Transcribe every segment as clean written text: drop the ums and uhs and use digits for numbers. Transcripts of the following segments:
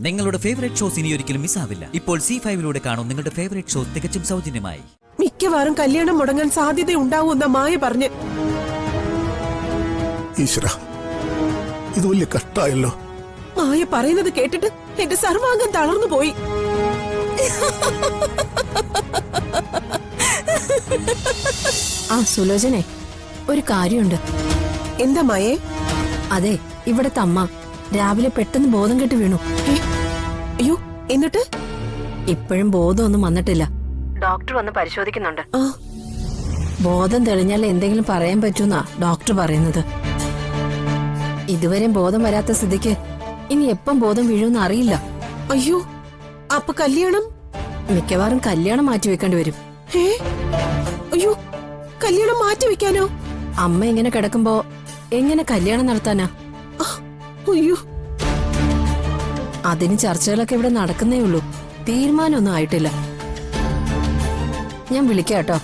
നിങ്ങളുടെ favourite shows ഇനി ഒരിക്കലും മിസ്സാവില്ല. ഇപ്പോൾ C5 കാണും നിങ്ങളുടെ ഫേവറേറ്റ് ഷോസ് തികച്ചും സൗജന്യമായി. മിക്കവാറും കല്യാണം മുടങ്ങാൻ സാധ്യതയുണ്ടാവുമെന്ന മായ പറഞ്ഞ്. ഈശ്വര, ഇത് വലിയ കഷ്ടായല്ലോ. മായ പറയുന്നത് കേട്ടിട്ട് എന്റെ സർവാംഗം തളർന്നു പോയി. സുലോചനെ, ഒരു കാര്യമുണ്ട്. എന്താ മായേ? അതെ, ഇവിടത്തെ അമ്മ രാവിലെ പെട്ടെന്ന് ബോധം കെട്ട് വീണു. അയ്യോ, എന്നിട്ട്? ഇപ്പോഴും ബോധമൊന്നും വന്നിട്ടില്ല. ഡോക്ടർ വന്ന് പരിശോധിക്കുന്നുണ്ട്. ബോധം തെളിഞ്ഞാൽ എന്തെങ്കിലും പറയാൻ പറ്റൂന്നാ ഡോക്ടർ പറയുന്നത്. ഇതുവരെ ബോധം വരാത്ത സ്ഥിതിക്ക് ഇനി എപ്പം ബോധം വീഴുമെന്ന് അറിയില്ല. അയ്യോ, അപ്പൊ കല്യാണം? മിക്കവാറും കല്യാണം മാറ്റി വെക്കേണ്ടി വരും. അയ്യോ, കല്യാണം മാറ്റി വെക്കാനോ? അമ്മ ഇങ്ങനെ കിടക്കുമ്പോ എങ്ങനെ കല്യാണം നടത്താനാ? അയ്യോ, അതിന് ചർച്ചകളൊക്കെ ഇവിടെ നടക്കുന്നേ ഉള്ളൂ. തീരുമാനമൊന്നും ആയിട്ടില്ല. ഞാൻ വിളിക്കാട്ടോ.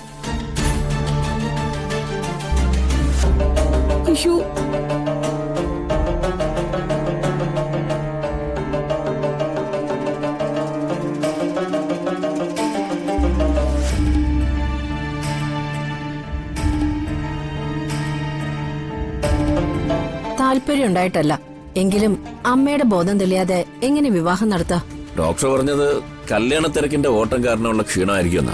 അയ്യോ, താല്പര്യം ഉണ്ടായിട്ടല്ല. എങ്കിലും അമ്മയുടെ ബോധം തെളിയാതെ എങ്ങനെ വിവാഹം നടത്താ? ഡോക്ടർ പറഞ്ഞത് കല്യാണ തിരക്കിന്റെ ഓട്ടം കാരണമുള്ള ക്ഷീണമായിരിക്കും.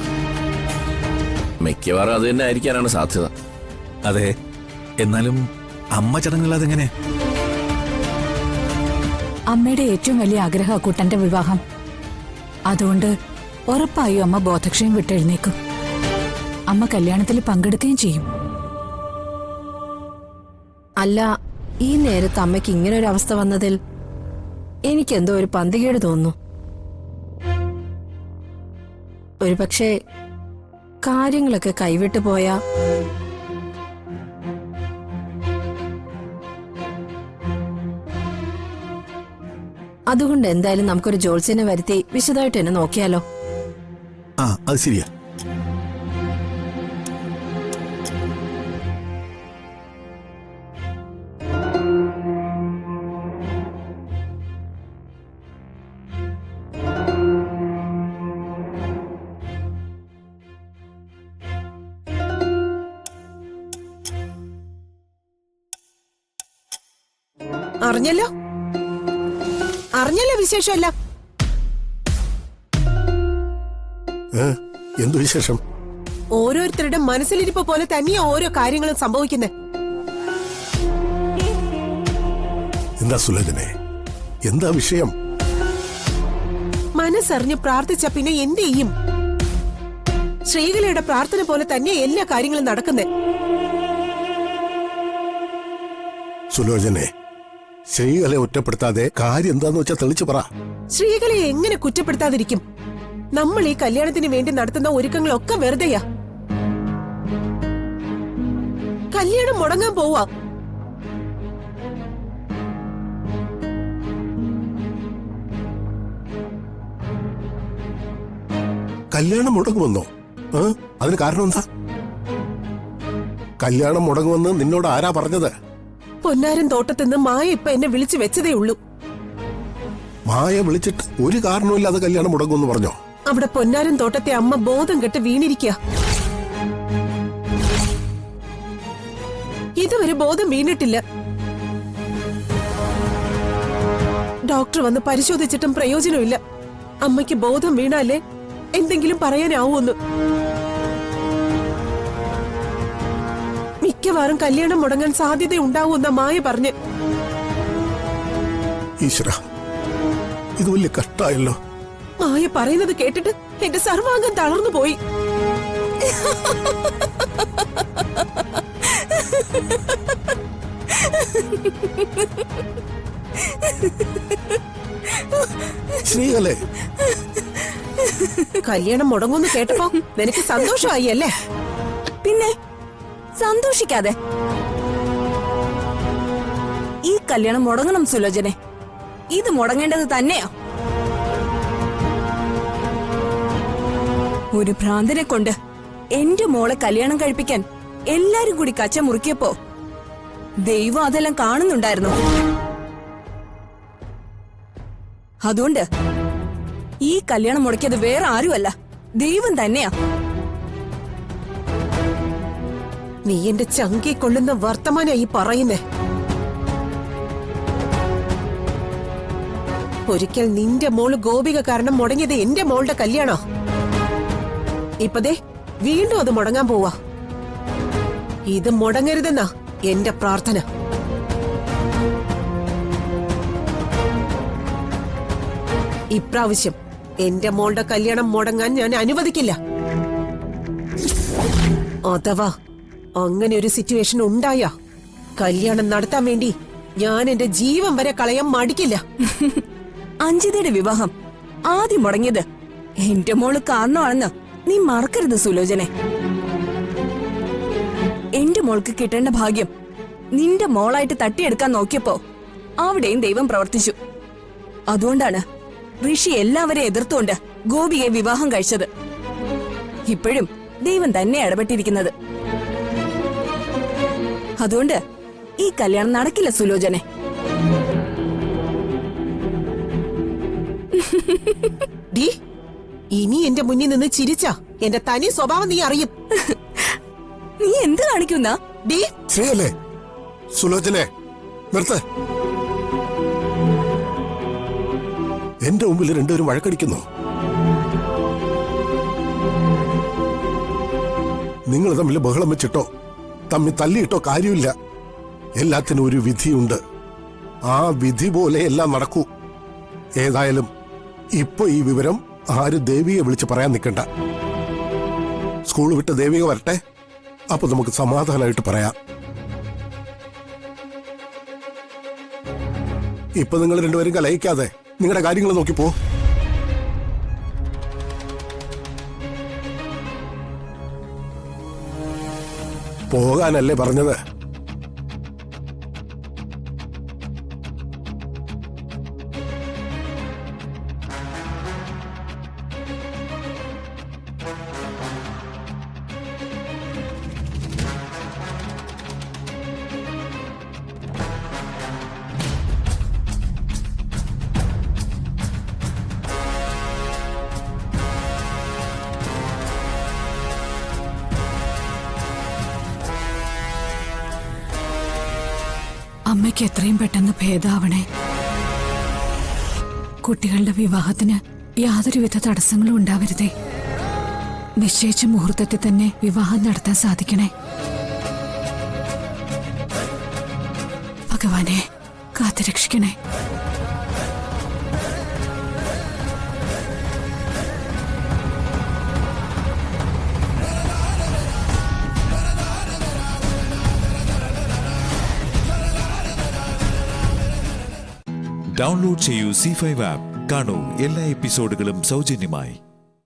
മിക്കവാറും അത് തന്നെ ആയിരിക്കാനാണ് സാധ്യത. അതെ, എന്നാലും അമ്മ ചടങ്ങില്ലാതെങ്ങനെ? അമ്മയുടെ ഏറ്റവും വലിയ ആഗ്രഹ കുട്ടന്റെ വിവാഹം. അതുകൊണ്ട് ഉറപ്പായും അമ്മ ബോധക്ഷയം വിട്ടെഴുന്നേക്കും. അമ്മ കല്യാണത്തിൽ പങ്കെടുക്കുകയും ചെയ്യും. അല്ല, ഈ നേരത്ത് അമ്മയ്ക്ക് ഇങ്ങനെ ഒരു അവസ്ഥ വന്നതിൽ എനിക്കെന്തോ ഒരു പന്തികേട് തോന്നുന്നു. ഒരുപക്ഷെ കാര്യങ്ങളൊക്കെ കൈവിട്ടു പോയാ. അതുകൊണ്ട് എന്തായാലും നമുക്കൊരു ജോത്സ്യനെ വരുത്തി വിശദമായിട്ട് തന്നെ നോക്കിയാലോ? അത് ശരിയാ. അറിഞ്ഞല്ലോ വിശേഷമല്ല. എന്തു വിശേഷം? ഓരോരുത്തരുടെ മനസ്സിലിരിപ്പ് പോലെ തന്നെയാ ഓരോ കാര്യങ്ങളും സംഭവിക്കുന്നത്. എന്താ സുലോചനെ, എന്താ വിഷയം? മനസ്സറിഞ്ഞ് പ്രാർത്ഥിച്ച പിന്നെ എന്ത് ചെയ്യും? ശ്രീകലയുടെ പ്രാർത്ഥന പോലെ തന്നെ എല്ലാ കാര്യങ്ങളും നടക്കുന്നത്. സുലോചനെ, ശ്രീകലയെ ഒറ്റപ്പെടുത്താതെ കാര്യം എന്താന്ന് വെച്ചാൽ തെളിച്ചു പറ. ശ്രീകലയെ എങ്ങനെ കുറ്റപ്പെടുത്താതിരിക്കും? നമ്മൾ ഈ കല്യാണത്തിന് വേണ്ടി നടത്തുന്ന ഒരുക്കങ്ങളൊക്കെ വെറുതെയാ. കല്യാണം മുടങ്ങാൻ പോവാ. കല്യാണം മുടങ്ങുമെന്നോ? അതിന് കാരണം എന്താ? കല്യാണം മുടങ്ങുമെന്ന് നിന്നോട് ആരാ പറഞ്ഞത്? പൊന്നാരൻ തോട്ടത്തിന്ന് മായ ഇപ്പൊ എന്നെ വിളിച്ചു വെച്ചതേ ഉള്ളൂ. മായ വിളിച്ചിട്ട് ഒരു കാരണവുമില്ലാതെ കല്യാണം മുടങ്ങുമെന്ന് പറഞ്ഞോ? അവിടെ പൊന്നാരൻ തോട്ടത്തെ അമ്മ ബോധം കെട്ട് വീണിരിക്കുക. ഇതുവരെ ബോധം വീണിട്ടില്ല. ഡോക്ടർ വന്ന് പരിശോധിച്ചിട്ടും പ്രയോജനമില്ല. അമ്മയ്ക്ക് ബോധം വീണാലേ എന്തെങ്കിലും പറയാനാവൂന്ന്. മിക്കവാറും കല്യാണം മുടങ്ങാൻ സാധ്യതയുണ്ടാവുമെന്ന മായ പറഞ്ഞ്. ഈശ്വര, ഇത് വലിയ കഷ്ടായല്ലോ. മായ പറയുന്നത് കേട്ടിട്ട് എന്റെ സർവാംഗം തളർന്നു പോയി. ശ്രീകലേ, കല്യാണം മുടങ്ങുമെന്ന് കേട്ടപ്പോ നിനക്ക് സന്തോഷമായി അല്ലേ? പിന്നെ സന്തോഷിക്കാതെ? ഈ കല്യാണം മുടങ്ങണം സുലോചനെ. ഇത് മുടങ്ങേണ്ടത് തന്നെയാ. ഒരു ഭ്രാന്തനെ കൊണ്ട് എന്റെ മോളെ കല്യാണം കഴിപ്പിക്കാൻ എല്ലാരും കൂടി കച്ച മുറുക്കിയപ്പോ ദൈവം അതെല്ലാം കാണുന്നുണ്ടായിരുന്നു. അതുകൊണ്ട് ഈ കല്യാണം മുടക്കിയത് വേറെ ആരുമല്ല, ദൈവം തന്നെയാ. നീ എന്റെ ചങ്കി കൊള്ളുന്ന വർത്തമാനാ ഈ പറയുന്നേ. ഒരിക്കൽ നിന്റെ മോള് ഗോപിക കാരണം മുടങ്ങിയത് എന്റെ മോളുടെ കല്യാണോ? ഇപ്പതേ വീണ്ടും അത് മുടങ്ങാൻ പോവാ. ഇത് മുടങ്ങരുതെന്നാ എന്റെ പ്രാർത്ഥന. ഇപ്രാവശ്യം എന്റെ മോളുടെ കല്യാണം മുടങ്ങാൻ ഞാൻ അനുവദിക്കില്ല. അഥവാ അങ്ങനെ ഒരു സിറ്റുവേഷൻ ഉണ്ടായ കല്യാണം നടത്താൻ വേണ്ടി ഞാൻ എന്റെ ജീവൻ വരെ കളയാൻ മടിക്കില്ല. അഞ്ജിതയുടെ വിവാഹം ആദ്യം മുടങ്ങിയത് എന്റെ മോള് കാരണമാണെന്ന് നീ മറക്കരുത് സുലോചനെ. എന്റെ മോൾക്ക് കിട്ടേണ്ട ഭാഗ്യം നിന്റെ മോളായിട്ട് തട്ടിയെടുക്കാൻ നോക്കിയപ്പോ അവിടെയും ദൈവം പ്രവർത്തിച്ചു. അതുകൊണ്ടാണ് ഋഷി എല്ലാവരെയും എതിർത്തുകൊണ്ട് ഗോപിയെ വിവാഹം കഴിച്ചത്. ഇപ്പോഴും ദൈവം തന്നെ ഇടപെട്ടിരിക്കുന്നത്. അതുകൊണ്ട് ഈ കല്യാണം നടക്കില്ല സുലോചനെ. ഡി, ഇനി എന്റെ മുന്നിൽ നിന്ന് ചിരിച്ചാ എന്റെ തനി സ്വഭാവം നീ അറിയും. നീ എന്ത് കാണിക്കുന്ന? ഡി, ശ്രീയല്ലേ സുലോചനെ നിർത്ത്. എന്റെ മുമ്പിൽ രണ്ടുപേരും വഴക്കടിക്കുന്നു. നിങ്ങൾ തമ്മിൽ ബഹളം വെച്ചിട്ടോ തമ്മിൽ തല്ലിയിട്ടോ കാര്യമില്ല. എല്ലാത്തിനും ഒരു വിധിയുണ്ട്. ആ വിധി പോലെ എല്ലാം നടക്കൂ. ഏതായാലും ഇപ്പൊ ഈ വിവരം ആരും ദേവിയെ വിളിച്ച് പറയാൻ നിൽക്കണ്ട. സ്കൂൾ വിട്ട് ദേവിക വരട്ടെ, അപ്പൊ നമുക്ക് സമാധാനമായിട്ട് പറയാം. ഇപ്പൊ നിങ്ങൾ രണ്ടുപേരും കലയിക്കാതെ നിങ്ങളുടെ കാര്യങ്ങൾ നോക്കിപ്പോ. പോകാനല്ലേ പറഞ്ഞത്? അമ്മയ്ക്ക് എത്രയും പെട്ടെന്ന് ഭേദാവണേ. കുട്ടികളുടെ വിവാഹത്തിന് യാതൊരുവിധ തടസ്സങ്ങളും ഉണ്ടാവരുതേ. നിശ്ചയിച്ച മുഹൂർത്തത്തിൽ തന്നെ വിവാഹം നടത്താൻ സാധിക്കണേ. ഭഗവാനെ കാത്തുരക്ഷിക്കണേ. ഡൗൺലോഡ് ചെയ്യൂ C5 ആപ്പ്. കാണൂ എല്ലാ എപ്പിസോഡുകളും സൗജന്യമായി.